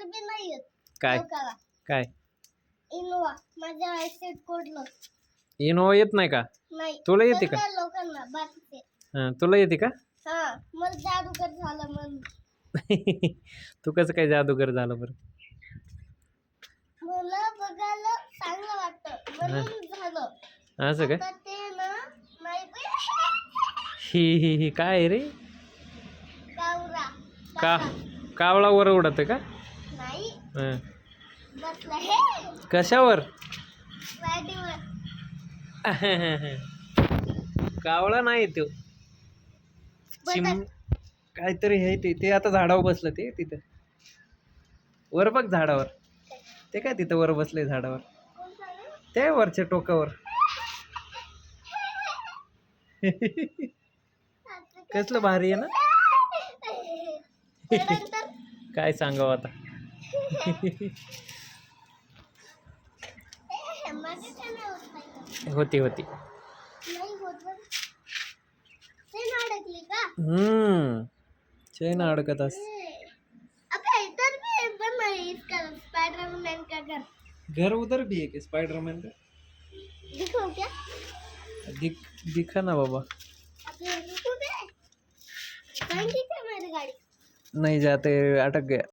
तर बी नाही येत काय लोकाला काय इनोवा माझ्या आयसेट कोडलं इनोवा येत नाही का नाही तुला येते का सगळ्या लोकांना बाकीचे तुला येते का हा मला जादूगर झालं म्हणून तू कसं काय जादूगर झालं बरं मला बघायला चांगलं वाटतं म्हणून झालं असं काय आता ते ना नाही ही काय आहे रे कावरा का कावळा वर उडत का नाही हं. बसला हे कशावर वाटेवर कावळा नाही तो चिम काहीतरी आहे ते आता झाडावर बसलं ते तिथं वर बघ झाडावर ते काय तिथं वर बसले झाडावर ते वरच्या टोकावर कसलं भारी आहे ना त्यानंतर काय सांगावं आता माझं छान होत नाही होती होती नाही होत बरं. ते अडकली का चैन अडकत अस अबे इधर भी बन रही इसका स्पाइडरमैन का घर घर उधर भी है क्या स्पाइडरमैन का दिखो क्या दिखा ना बाबा अबे रुको बे कहीं क्या मेरी गाड़ी नहीं जाते अटक गया